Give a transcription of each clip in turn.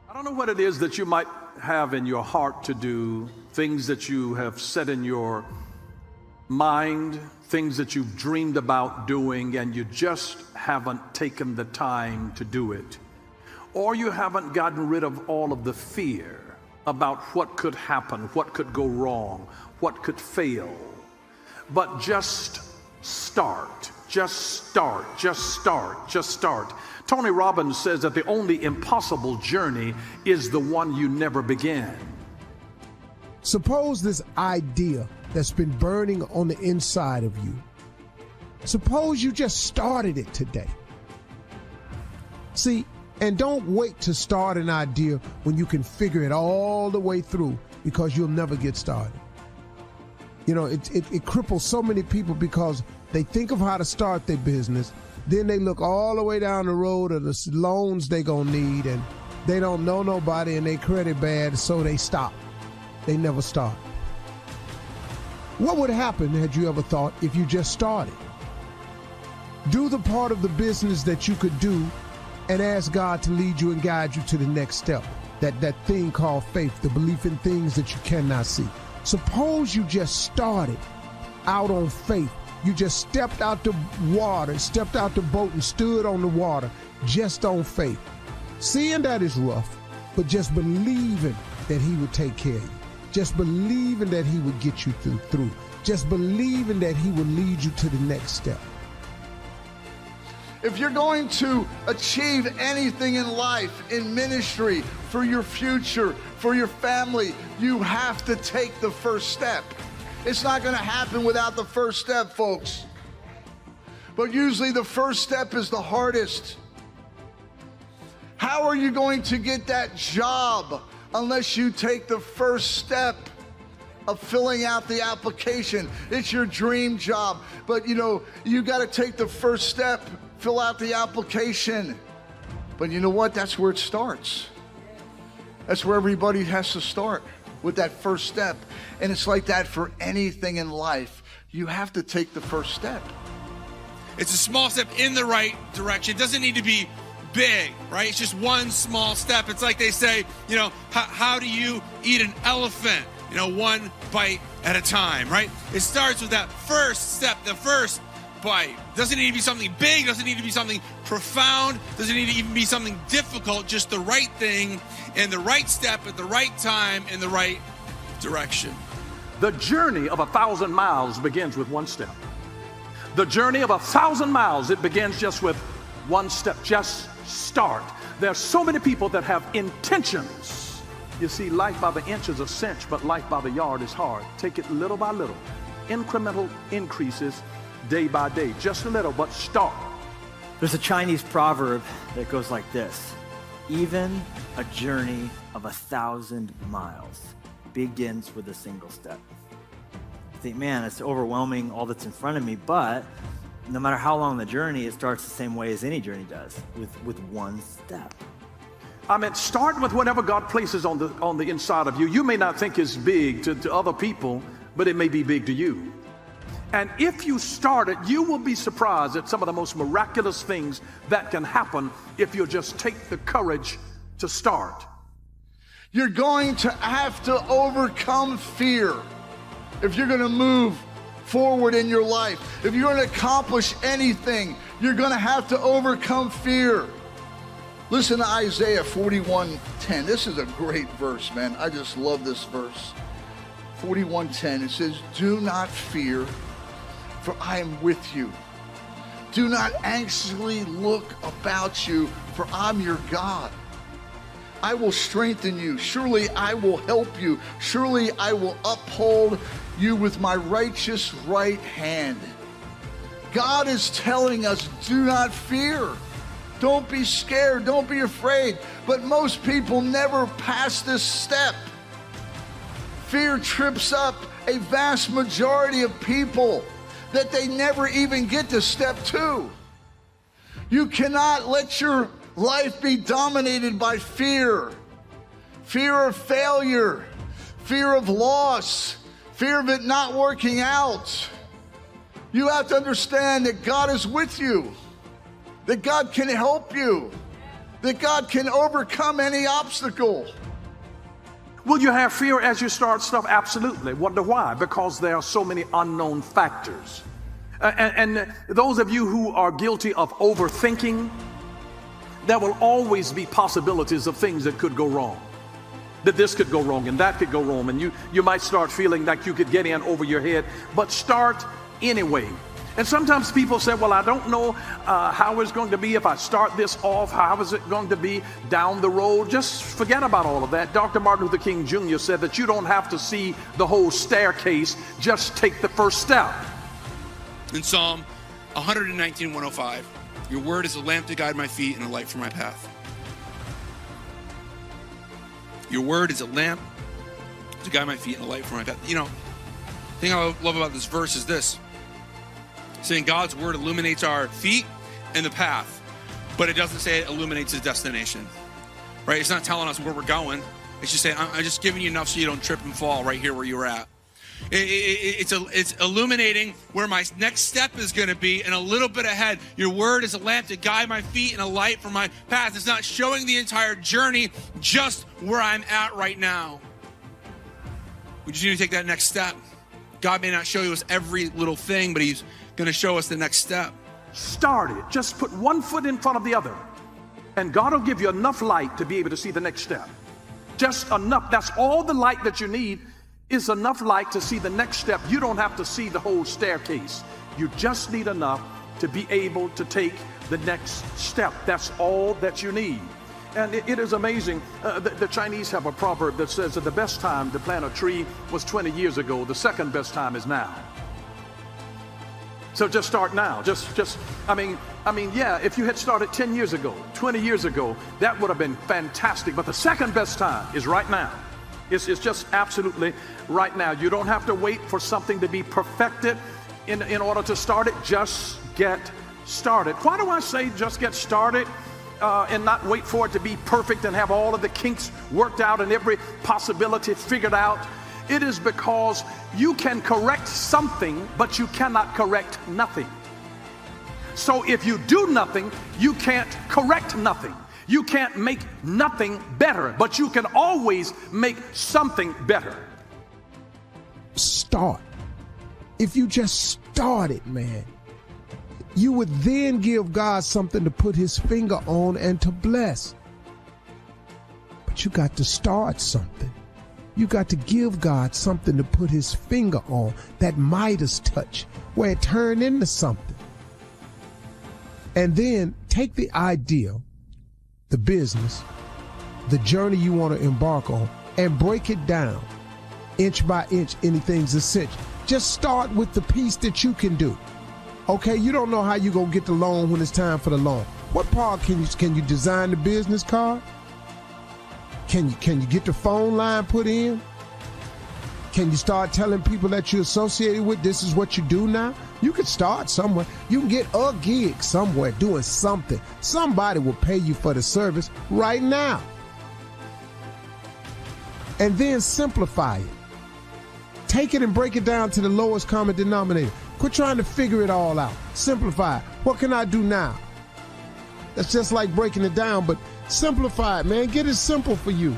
I don't know what it is that you might have in your heart to do, things that you have set in your mind, things that you've dreamed about doing, and you just haven't taken the time to do it. Or you haven't gotten rid of all of the fear about what could happen, what could go wrong, what could fail. But just start, just start, just start, just start. Tony Robbins says that the only impossible journey is the one you never began. Suppose this idea that's been burning on the inside of you, suppose you just started it today. See, and don't wait to start an idea when you can figure it all the way through, because you'll never get started. You know, it cripples so many people because they think of how to start their business, then they look all the way down the road of the loans they gonna need, and they don't know nobody and they credit bad, so they stop. They never start. What would happen, had you ever thought, if you just started? Do the part of the business that you could do and ask God to lead you and guide you to the next step. That thing called faith, the belief in things that you cannot see. Suppose you just started out on faith. You just stepped out the water, stepped out the boat and stood on the water just on faith. Seeing that is rough, but just believing that he would take care of you. Just believing that he would get you through. Just believing that he would lead you to the next step. If you're going to achieve anything in life, in ministry, for your future, for your family, you have to take the first step. It's not going to happen without the first step, folks. But usually the first step is the hardest. How are you going to get that job unless you take the first step of filling out the application? It's your dream job, but you got to take the first step, fill out the application. But you know what? That's where it starts. That's where everybody has to start, with that first step. And it's like that for anything in life. You have to take the first step. It's a small step in the right direction. It doesn't need to be big, right? It's just one small step. It's like they say, how do you eat an elephant? One bite at a time, right? It starts with that first step, the first bite. Doesn't need to be something big, doesn't need to be something profound, doesn't need to even be something difficult, just the right thing and the right step at the right time in the right direction. The journey of 1,000 miles begins with one step. The journey of 1,000 miles, it begins just with one step. Just start. There's so many people that have intentions. You see, life by the inch is a cinch, but life by the yard is hard. Take it little by little. Incremental increases day by day. Just a little, but start. There's a Chinese proverb that goes like this: even a journey of 1,000 miles begins with a single step. You think, man, it's overwhelming, all that's in front of me, but no matter how long the journey, it starts the same way as any journey does, with one step. Start with whatever God places on the inside of you. You may not think it's big to other people, but it may be big to you. And if you start it, you will be surprised at some of the most miraculous things that can happen if you just take the courage to start. You're going to have to overcome fear if you're going to move forward in your life. If you're going to accomplish anything, you're going to have to overcome fear. Listen to Isaiah 41:10. This is a great verse, man. I just love this verse. 41:10. It says, "Do not fear, for I am with you. Do not anxiously look about you, for I'm your God. I will strengthen you. Surely I will help you. Surely I will uphold you with my righteous right hand." God is telling us, do not fear. Don't be scared. Don't be afraid. But most people never pass this step. Fear trips up a vast majority of people that they never even get to step 2. You cannot let your life be dominated by fear. Fear of failure, fear of loss, fear of it not working out. You have to understand that God is with you, that God can help you, that God can overcome any obstacle. Will you have fear as you start stuff? Absolutely. Wonder why? Because there are so many unknown factors. And those of you who are guilty of overthinking, there will always be possibilities of things that could go wrong. That this could go wrong and that could go wrong, and you might start feeling like you could get in over your head, but start anyway. And sometimes people say, well, I don't know how it's going to be if I start this off. How is it going to be down the road? Just forget about all of that. Dr. Martin Luther King Jr. said that you don't have to see the whole staircase, just take the first step. In Psalm 119, 105, your word is a lamp to guide my feet and a light for my path. Your word is a lamp to guide my feet and a light for my path. You know, the thing I love about this verse is this. Saying God's word illuminates our feet and the path, but it doesn't say it illuminates the destination, right? It's not telling us where we're going. It's just saying, I'm just giving you enough so you don't trip and fall right here where you're at. It's illuminating where my next step is going to be and a little bit ahead. Your word is a lamp to guide my feet and a light for my path. It's not showing the entire journey, just where I'm at right now. We just need to take that next step. God may not show us every little thing, but he's going to show us the next step. Start it. Just put one foot in front of the other, and God will give you enough light to be able to see the next step. Just enough. That's all the light that you need, is enough light to see the next step. You don't have to see the whole staircase. You just need enough to be able to take the next step. That's all that you need. And it is amazing. The Chinese have a proverb that says that the best time to plant a tree was 20 years ago. The second best time is now. So just start now. I mean, yeah, if you had started 10 years ago, 20 years ago, that would have been fantastic. But the second best time is right now. It's just absolutely right now. You don't have to wait for something to be perfected in order to start it. Just get started. Why do I say just get started and not wait for it to be perfect and have all of the kinks worked out and every possibility figured out? It is because you can correct something, but you cannot correct nothing. So if you do nothing, you can't correct nothing. You can't make nothing better, but you can always make something better. Start. If you just started, man, you would then give God something to put his finger on and to bless. But you got to start something. You got to give God something to put his finger on, that Midas touch, where it turned into something. And then take the idea, the business, the journey you want to embark on, and break it down inch by inch. Anything's essential. Just start with the piece that you can do. Okay, you don't know how you're going to get the loan when it's time for the loan. What part can you design the business card? Can you get the phone line put in? Can you start telling people that you're associated with, this is what you do now? You can start somewhere. You can get a gig somewhere doing something. Somebody will pay you for the service right now. And then simplify it. Take it and break it down to the lowest common denominator. Quit trying to figure it all out. Simplify it. What can I do now? That's just like breaking it down, but simplify it, man. Get it simple for you.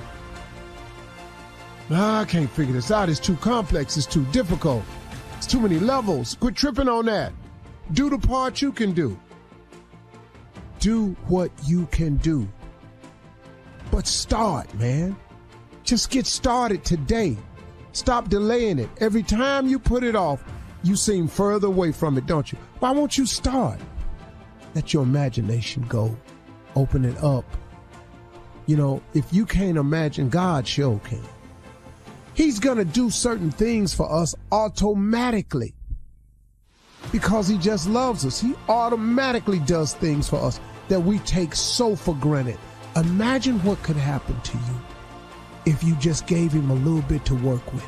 I can't figure this out. It's too complex. It's too difficult. It's too many levels. Quit tripping on that. Do the part you can do. Do what you can do. But start, man. Just get started today. Stop delaying it. Every time you put it off, you seem further away from it, don't you? Why won't you start? Let your imagination go. Open it up. You know, if you can't imagine, God sure can. He's going to do certain things for us automatically because he just loves us. He automatically does things for us that we take so for granted. Imagine what could happen to you if you just gave him a little bit to work with.